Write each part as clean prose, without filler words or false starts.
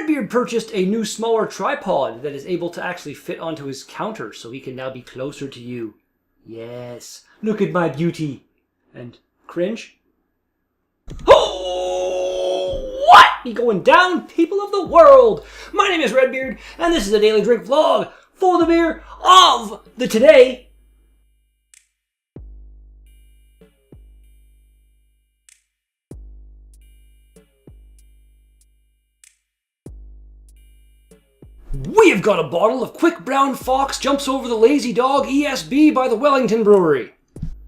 Redbeard purchased a new smaller tripod that is able to actually fit onto his counter, so he can now be closer to you. Yes, look at my beauty. And cringe. Oh, what? He going down, people of the world. My name is Redbeard, and this is a daily drink vlog for the beer of the today. We have got a bottle of Quick Brown Fox Jumps Over the Lazy Dog ESB by the Wellington Brewery.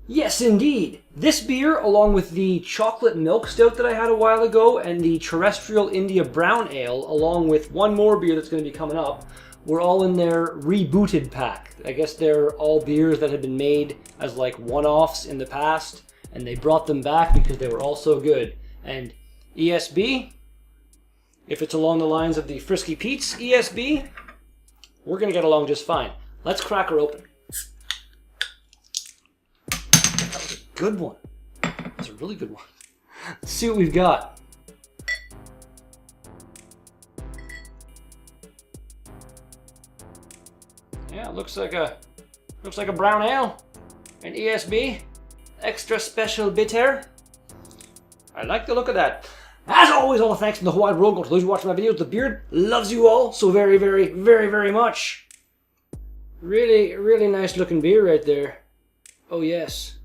Yes, indeed. This beer, along with the chocolate milk stout that I had a while ago and the terrestrial India brown ale, along with one more beer that's going to be coming up, were all in their rebooted pack. I guess they're all beers that had been made as like one-offs in the past, and they brought them back because they were all so good. And ESB, if it's along the lines of the Frisky Pete's ESB, we're going to get along just fine. Let's crack her open. That was a good one. That's a really good one. Let's see what we've got. Yeah, it looks like a brown ale. An ESB. Extra special bitter. I like the look of that. As always, all the thanks from the whole wide world go to those who watch my videos. The beard loves you all so very, very, very, very much. Really, really nice looking beer right there. Oh yes.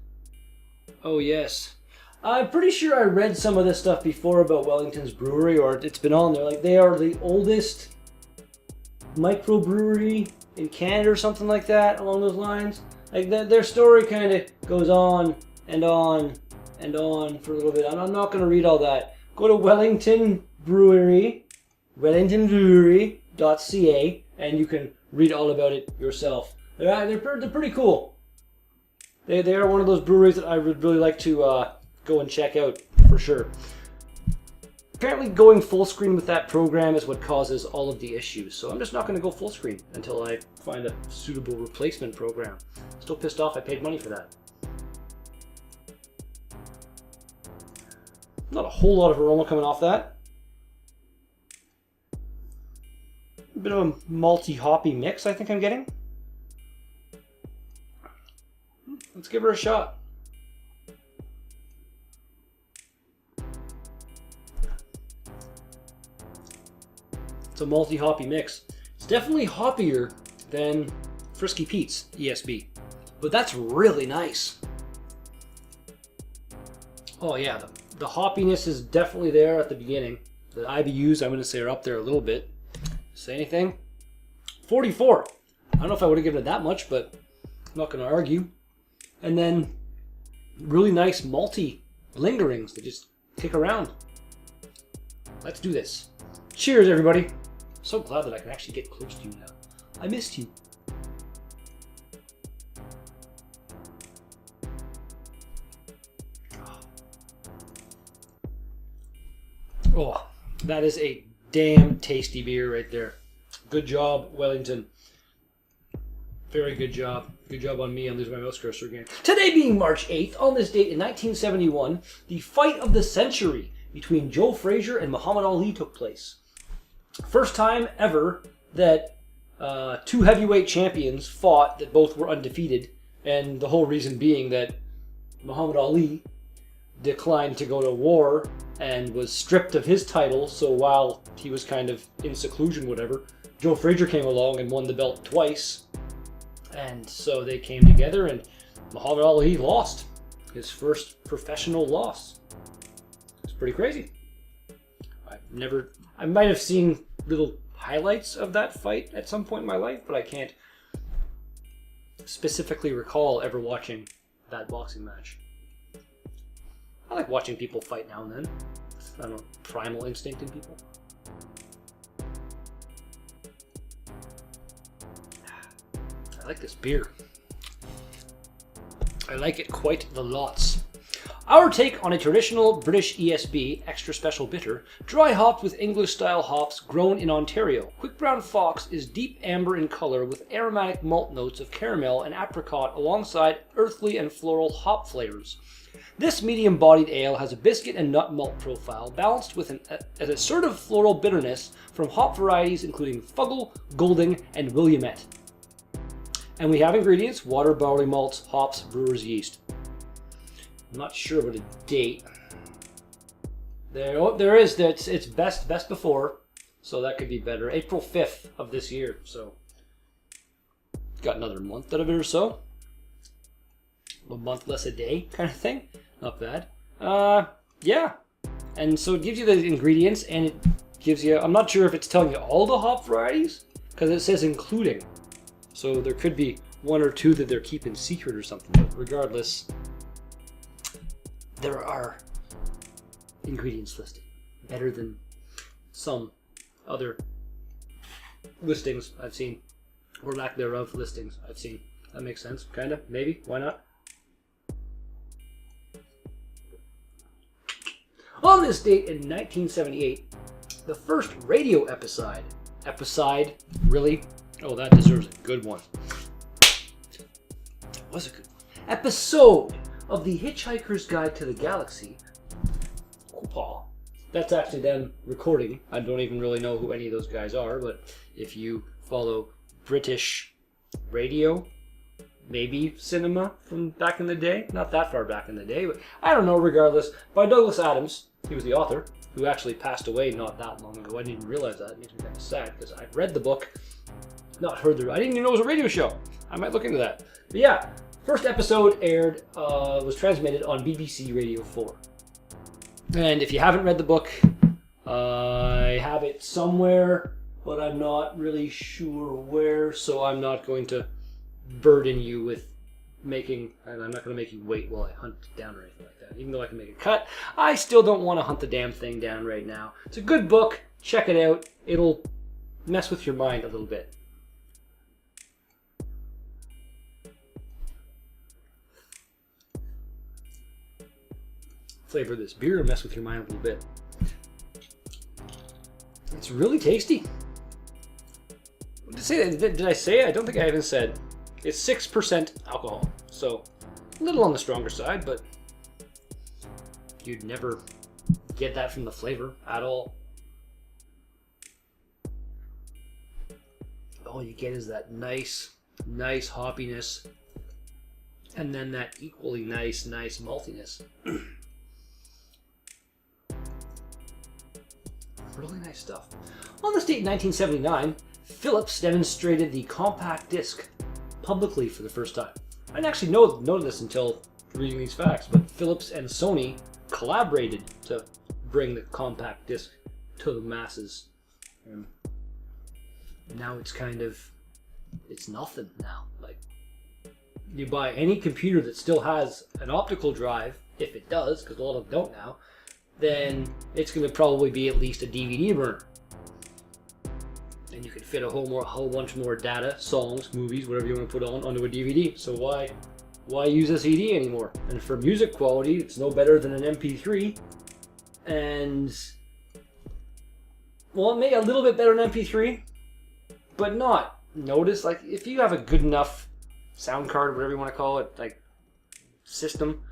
Oh yes. I'm pretty sure I read some of this stuff before about Wellington's brewery, or it's been on there. Like, they are the oldest microbrewery in Canada or something like that, along those lines. Like, their story kind of goes on and on and on for a little bit. I'm not going to read all that. Go to Wellington Brewery, wellingtonbrewery.ca, and you can read all about it yourself. They're pretty cool. They are one of those breweries that I would really like to go and check out for sure. Apparently going full screen with that program is what causes all of the issues, so I'm just not going to go full screen until I find a suitable replacement program. Still pissed off I paid money for that. Not a whole lot of aroma coming off that. A bit of a malty hoppy mix I think I'm getting. Let's give her a shot. It's a malty hoppy mix. It's definitely hoppier than Frisky Pete's ESB, but that's really nice. Oh yeah, the hoppiness is definitely there at the beginning. The IBUs, I'm going to say, are up there a little bit. Say anything? 44. I don't know if I would have given it that much, but I'm not going to argue. And then really nice malty lingerings that just kick around. Let's do this. Cheers, everybody. I'm so glad that I can actually get close to you now. I missed you. Oh, that is a damn tasty beer right there. Good job, Wellington. Very good job. Good job on me. I'm losing my mouse cursor again. Today being March 8th, on this date in 1971, the fight of the century between Joe Frazier and Muhammad Ali took place. First time ever that two heavyweight champions fought that both were undefeated, and the whole reason being that Muhammad Ali declined to go to war and was stripped of his title, so while he was kind of in seclusion, whatever, Joe Frazier came along and won the belt twice, and so they came together, and Muhammad Ali lost his first professional loss. It's pretty crazy. I might have seen little highlights of that fight at some point in my life, but I can't specifically recall ever watching that boxing match. I like watching people fight now and then. I don't know, primal instinct in people. I like this beer. I like it quite the lots. Our take on a traditional British ESB, extra special bitter, dry hopped with English style hops grown in Ontario. Quick Brown Fox is deep amber in color with aromatic malt notes of caramel and apricot alongside earthly and floral hop flavors. This medium-bodied ale has a biscuit and nut malt profile, balanced with an assertive floral bitterness from hop varieties including Fuggle, Golding, and Williamette. And we have ingredients: water, barley malts, hops, brewer's yeast. I'm not sure what a date. There is. It's best before, so that could be better. April 5th of this year, so got another month out of it or so. A month less a day kind of thing. Not bad. Yeah. And so it gives you the ingredients, and it gives you, I'm not sure if it's telling you all the hop varieties, because it says including. So there could be one or two that they're keeping secret or something. But regardless, there are ingredients listed. Better than some other listings I've seen, or lack thereof listings I've seen. That makes sense, kind of, maybe, why not? On this date in 1978, the first radio episode. Episode? Really? Oh, that deserves a good one. That was a good one. Episode of The Hitchhiker's Guide to the Galaxy. Opa. That's actually them recording. I don't even really know who any of those guys are, but if you follow British radio, maybe cinema from back in the day, not that far back in the day, but I don't know, regardless, by Douglas Adams. He was the author, who actually passed away not that long ago. I didn't even realize that. It makes me kind of sad, because I've read the book, not heard I didn't even know it was a radio show. I might look into that. But yeah, first episode aired, was transmitted on BBC Radio 4. And if you haven't read the book, I have it somewhere, but I'm not really sure where, so I'm not going to burden you with I'm not going to make you wait while I hunt it down or anything like that. Even though I can make a cut, I still don't want to hunt the damn thing down right now. It's a good book. Check it out. It'll mess with your mind a little bit. Flavor of this beer will mess with your mind a little bit. It's really tasty. Did I say it? I don't think I even said. It's 6% alcohol, so a little on the stronger side, but you'd never get that from the flavor at all. All you get is that nice hoppiness, and then that equally nice maltiness. Really nice stuff. On this date in 1979, Philips demonstrated the compact disc publicly for the first time. I didn't actually know this until reading these facts, but Philips and Sony collaborated to bring the compact disc to the masses. And now it's nothing now. Like, you buy any computer that still has an optical drive, if it does, because a lot of them don't now, then it's going to probably be at least a DVD burner. And you can fit a whole bunch more data, songs, movies, whatever you want to put onto a DVD. So why use a CD anymore? And for music quality, it's no better than an MP3. And, well, it may a little bit better than MP3, but not. Notice, like, if you have a good enough sound card, whatever you want to call it, like, system,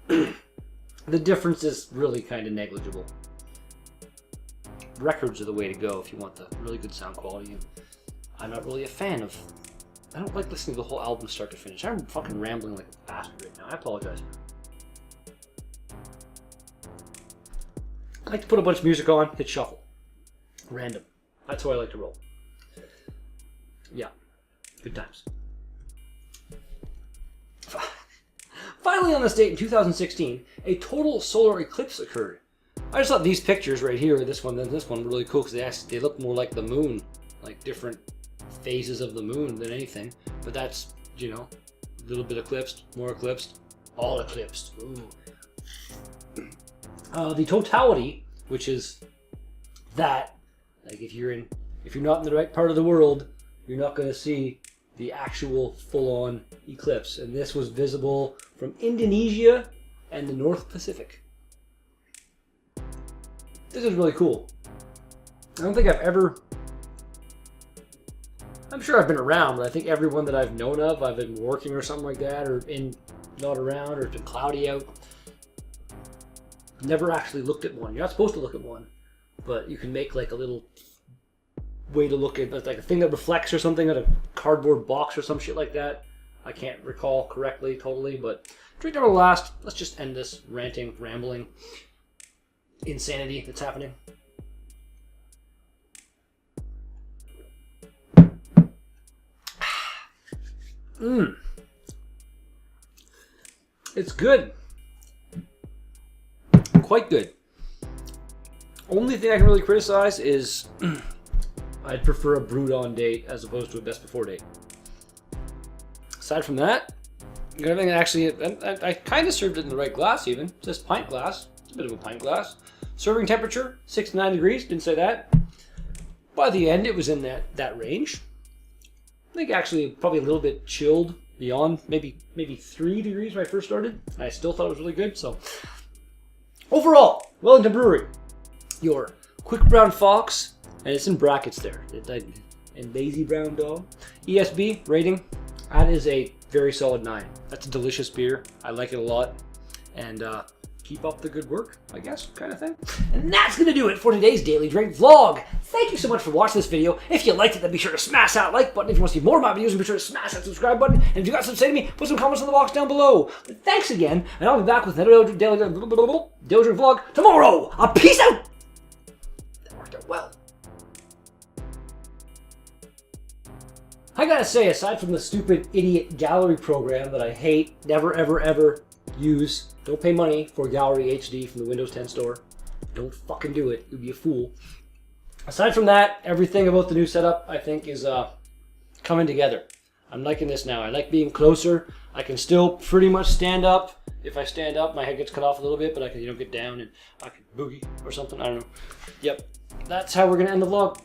the difference is really kind of negligible. Records are the way to go if you want the really good sound quality. I'm not really a fan of... I don't like listening to the whole album start to finish. I'm fucking rambling like a bastard right now. I apologize. I like to put a bunch of music on, hit shuffle. Random. That's how I like to roll. Yeah. Good times. Finally, on this date in 2016, a total solar eclipse occurred. I just thought these pictures right here, this one and this one, were really cool because they look more like the moon, like different phases of the moon than anything. But that's, you know, a little bit eclipsed, more eclipsed, all eclipsed. Ooh. The totality, which is that, like if you're not in the right part of the world, you're not going to see the actual full-on eclipse. And this was visible from Indonesia and the North Pacific. This is really cool. I don't think I'm sure I've been around, but I think everyone that I've known of, I've been working or something like that, or in not around or if it's cloudy out. Never actually looked at one. You're not supposed to look at one, but you can make like a little way to look at, like a thing that reflects or something at a cardboard box or some shit like that. I can't recall correctly totally, but drink never last. Let's just end this ranting, rambling insanity that's happening. It's good. Quite good. Only thing I can really criticize is I'd prefer a brewed on date as opposed to a best before date. Aside from that, everything actually, I kind of served it in the right glass even. It says pint glass. It's a bit of a pint glass. Serving temperature, 6 to 9 degrees. Didn't say that. By the end, it was in that range. I think actually probably a little bit chilled beyond maybe 3 degrees when I first started. I still thought it was really good. So overall, Wellington Brewery, your quick brown fox, and it's in brackets there, and lazy brown dog. ESB rating, that is a very solid 9. That's a delicious beer. I like it a lot, and keep up the good work, I guess, kind of thing. And that's going to do it for today's Daily Drink vlog. Thank you so much for watching this video. If you liked it, then be sure to smash that like button. If you want to see more of my videos, then be sure to smash that subscribe button. And if you got something to say to me, put some comments in the box down below. But thanks again, and I'll be back with another Daily Drink vlog tomorrow. Peace out! That worked out well. I gotta say, aside from the stupid idiot gallery program that I hate, never ever ever use, don't pay money for Gallery HD from the Windows 10 store. Don't fucking do it. You'd be a fool. Aside from that, everything about the new setup I think is coming together. I'm liking this now. I like being closer. I can still pretty much stand up. If I stand up, my head gets cut off a little bit, but I can get down and I can boogie or something. I don't know. Yep. That's how we're gonna end the vlog.